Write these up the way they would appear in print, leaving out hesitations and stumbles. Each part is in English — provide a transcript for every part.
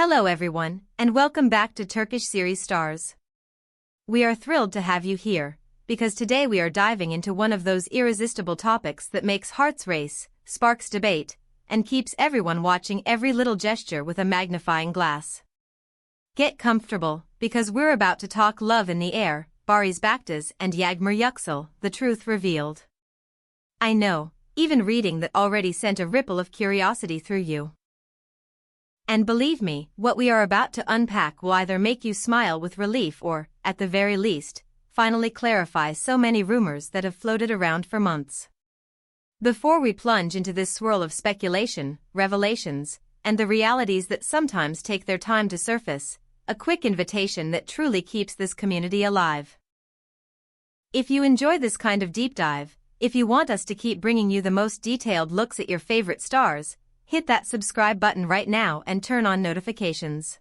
Hello everyone, and welcome back to Turkish series Stars. We are thrilled to have you here, because today we are diving into one of those irresistible topics that makes hearts race, sparks debate, and keeps everyone watching every little gesture with a magnifying glass. Get comfortable, because we're about to talk love in the air, Barış Baktas and Yağmur Yüksel, the truth revealed. I know, even reading that already sent a ripple of curiosity through you. And believe me, what we are about to unpack will either make you smile with relief or, at the very least, finally clarify so many rumors that have floated around for months. Before we plunge into this swirl of speculation, revelations, and the realities that sometimes take their time to surface, a quick invitation that truly keeps this community alive. If you enjoy this kind of deep dive, if you want us to keep bringing you the most detailed looks at your favorite stars, hit that subscribe button right now and turn on notifications.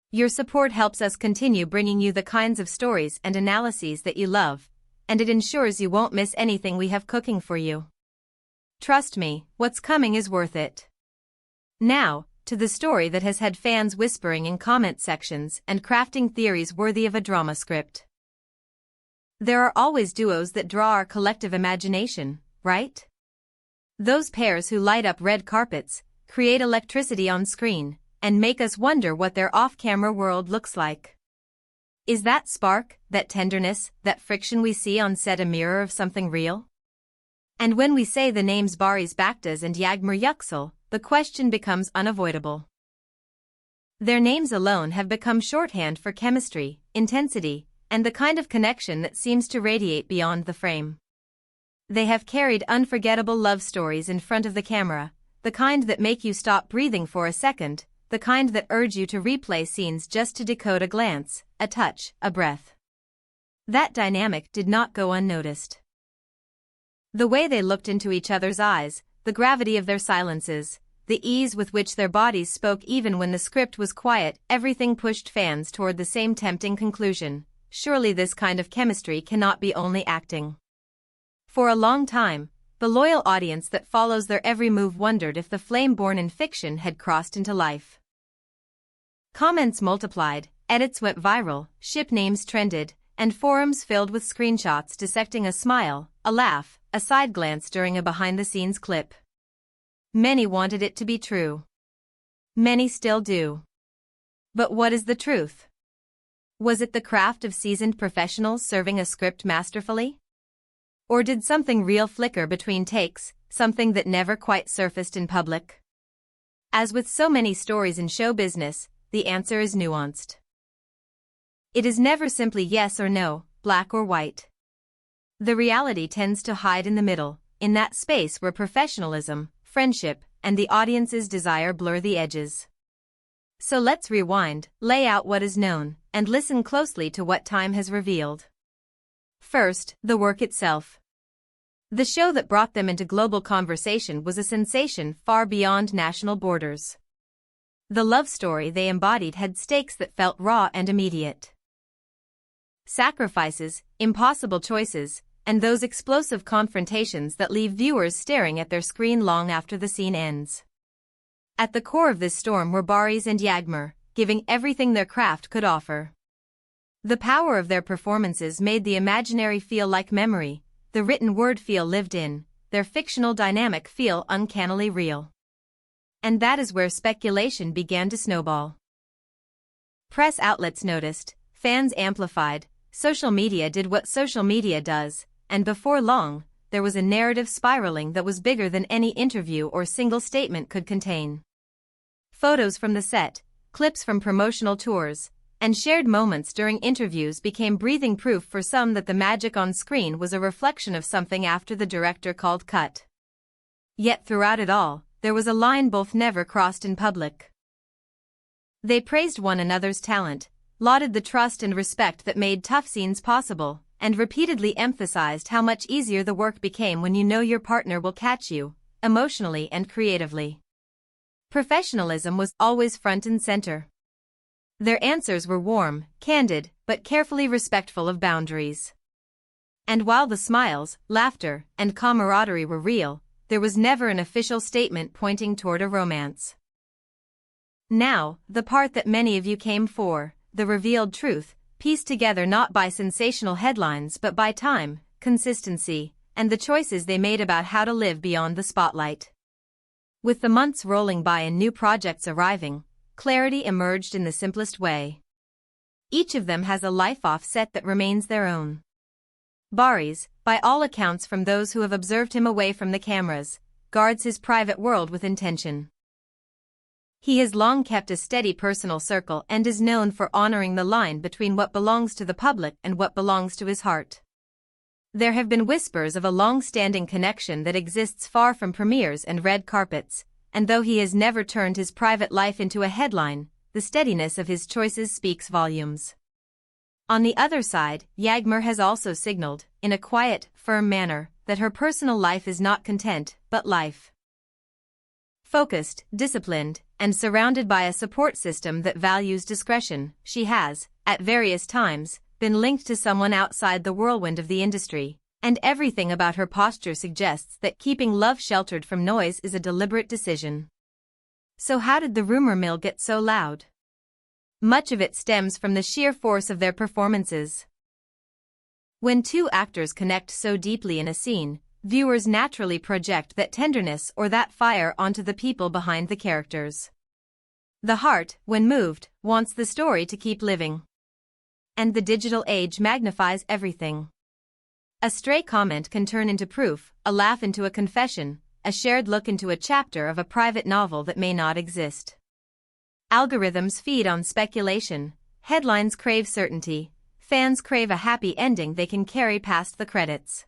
Your support helps us continue bringing you the kinds of stories and analyses that you love, and it ensures you won't miss anything we have cooking for you. Trust me, what's coming is worth it. Now, to the story that has had fans whispering in comment sections and crafting theories worthy of a drama script. There are always duos that draw our collective imagination, right? Those pairs who light up red carpets, create electricity on screen, and make us wonder what their off-camera world looks like. Is that spark, that tenderness, that friction we see on set a mirror of something real? And when we say the names Barış Baktas and Yağmur Yüksel, the question becomes unavoidable. Their names alone have become shorthand for chemistry, intensity, and the kind of connection that seems to radiate beyond the frame. They have carried unforgettable love stories in front of the camera, the kind that make you stop breathing for a second, the kind that urge you to replay scenes just to decode a glance, a touch, a breath. That dynamic did not go unnoticed. The way they looked into each other's eyes, the gravity of their silences, the ease with which their bodies spoke even when the script was quiet, everything pushed fans toward the same tempting conclusion: surely this kind of chemistry cannot be only acting. For a long time, the loyal audience that follows their every move wondered if the flame born in fiction had crossed into life. Comments multiplied, edits went viral, ship names trended, and forums filled with screenshots dissecting a smile, a laugh, a side glance during a behind-the-scenes clip. Many wanted it to be true. Many still do. But what is the truth? Was it the craft of seasoned professionals serving a script masterfully? Or did something real flicker between takes, something that never quite surfaced in public? As with so many stories in show business, the answer is nuanced. It is never simply yes or no, black or white. The reality tends to hide in the middle, in that space where professionalism, friendship, and the audience's desire blur the edges. So let's rewind, lay out what is known, and listen closely to what time has revealed. First, the work itself. The show that brought them into global conversation was a sensation far beyond national borders. The love story they embodied had stakes that felt raw and immediate. Sacrifices, impossible choices, and those explosive confrontations that leave viewers staring at their screen long after the scene ends. At the core of this storm were Barış and Yağmur, giving everything their craft could offer. The power of their performances made the imaginary feel like memory, the written word feel lived in, their fictional dynamic feel uncannily real. And that is where speculation began to snowball. Press outlets noticed, fans amplified, social media did what social media does, and before long, there was a narrative spiraling that was bigger than any interview or single statement could contain. Photos from the set, clips from promotional tours, and shared moments during interviews became breathing proof for some that the magic on screen was a reflection of something after the director called cut. Yet throughout it all, there was a line both never crossed in public. They praised one another's talent, lauded the trust and respect that made tough scenes possible, and repeatedly emphasized how much easier the work became when you know your partner will catch you, emotionally and creatively. Professionalism was always front and center. Their answers were warm, candid, but carefully respectful of boundaries. And while the smiles, laughter, and camaraderie were real, there was never an official statement pointing toward a romance. Now, the part that many of you came for, the revealed truth, pieced together not by sensational headlines but by time, consistency, and the choices they made about how to live beyond the spotlight. With the months rolling by and new projects arriving, clarity emerged in the simplest way. Each of them has a life offset that remains their own. Barış, by all accounts from those who have observed him away from the cameras, guards his private world with intention. He has long kept a steady personal circle and is known for honoring the line between what belongs to the public and what belongs to his heart. There have been whispers of a long-standing connection that exists far from premieres and red carpets, and though he has never turned his private life into a headline, the steadiness of his choices speaks volumes. On the other side, Yağmur has also signaled, in a quiet, firm manner, that her personal life is not content, but life. Focused, disciplined, and surrounded by a support system that values discretion, she has, at various times, been linked to someone outside the whirlwind of the industry, and everything about her posture suggests that keeping love sheltered from noise is a deliberate decision. So how did the rumor mill get so loud? Much of it stems from the sheer force of their performances. When two actors connect so deeply in a scene, viewers naturally project that tenderness or that fire onto the people behind the characters. The heart, when moved, wants the story to keep living. And the digital age magnifies everything. A stray comment can turn into proof, a laugh into a confession, a shared look into a chapter of a private novel that may not exist. Algorithms feed on speculation, headlines crave certainty, fans crave a happy ending they can carry past the credits.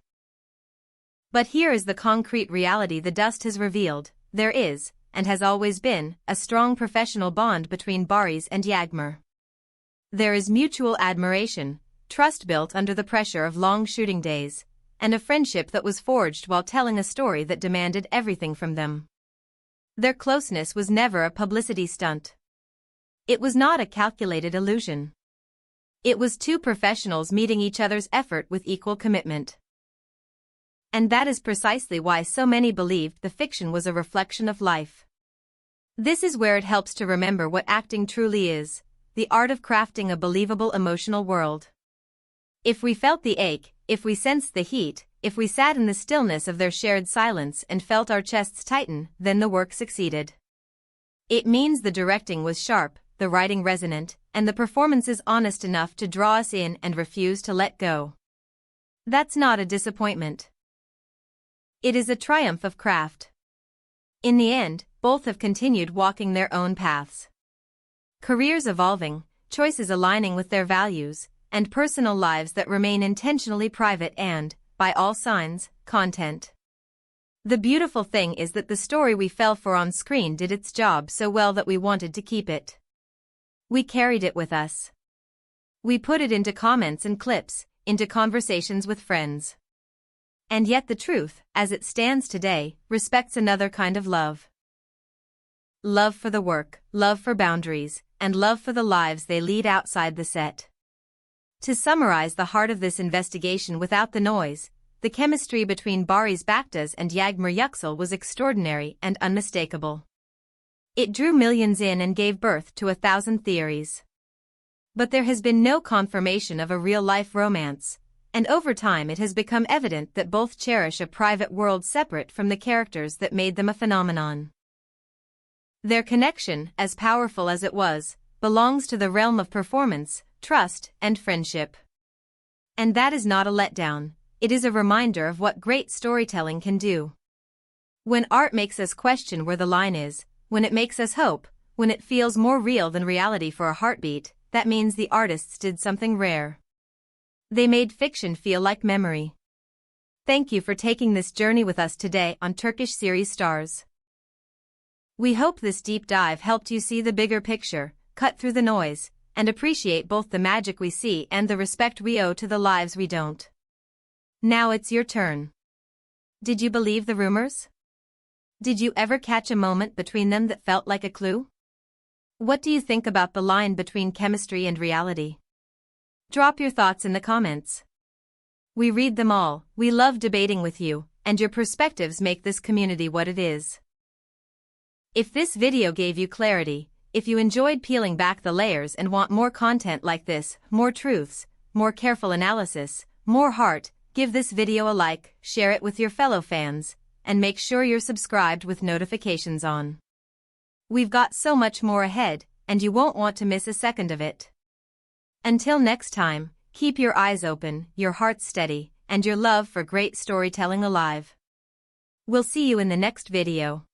But here is the concrete reality the dust has revealed: there is, and has always been, a strong professional bond between Barış and Yağmur. There is mutual admiration, trust built under the pressure of long shooting days, and a friendship that was forged while telling a story that demanded everything from them. Their closeness was never a publicity stunt. It was not a calculated illusion. It was two professionals meeting each other's effort with equal commitment. And that is precisely why so many believed the fiction was a reflection of life. This is where it helps to remember what acting truly is: the art of crafting a believable emotional world. If we felt the ache, if we sensed the heat, if we sat in the stillness of their shared silence and felt our chests tighten, then the work succeeded. It means the directing was sharp, the writing resonant, and the performances honest enough to draw us in and refuse to let go. That's not a disappointment. It is a triumph of craft. In the end, both have continued walking their own paths. Careers evolving, choices aligning with their values, and personal lives that remain intentionally private and, by all signs, content. The beautiful thing is that the story we fell for on screen did its job so well that we wanted to keep it. We carried it with us. We put it into comments and clips, into conversations with friends. And yet the truth, as it stands today, respects another kind of love. Love for the work, love for boundaries, and love for the lives they lead outside the set. To summarize the heart of this investigation without the noise, the chemistry between Barış Baktas and Yağmur Yüksel was extraordinary and unmistakable. It drew millions in and gave birth to 1,000 theories. But there has been no confirmation of a real-life romance, and over time it has become evident that both cherish a private world separate from the characters that made them a phenomenon. Their connection, as powerful as it was, belongs to the realm of performance, trust, and friendship. And that is not a letdown, it is a reminder of what great storytelling can do. When art makes us question where the line is, when it makes us hope, when it feels more real than reality for a heartbeat, that means the artists did something rare. They made fiction feel like memory. Thank you for taking this journey with us today on Turkish Series Stars. We hope this deep dive helped you see the bigger picture, cut through the noise, and appreciate both the magic we see and the respect we owe to the lives we don't. Now it's your turn. Did you believe the rumors? Did you ever catch a moment between them that felt like a clue? What do you think about the line between chemistry and reality? Drop your thoughts in the comments. We read them all, we love debating with you, and your perspectives make this community what it is. If this video gave you clarity, If you enjoyed peeling back the layers and want more content like this, more truths, more careful analysis, more heart, give this video a like, share it with your fellow fans, and make sure you're subscribed with notifications on. We've got so much more ahead, and you won't want to miss a second of it. Until next time, keep your eyes open, your heart steady, and your love for great storytelling alive. We'll see you in the next video.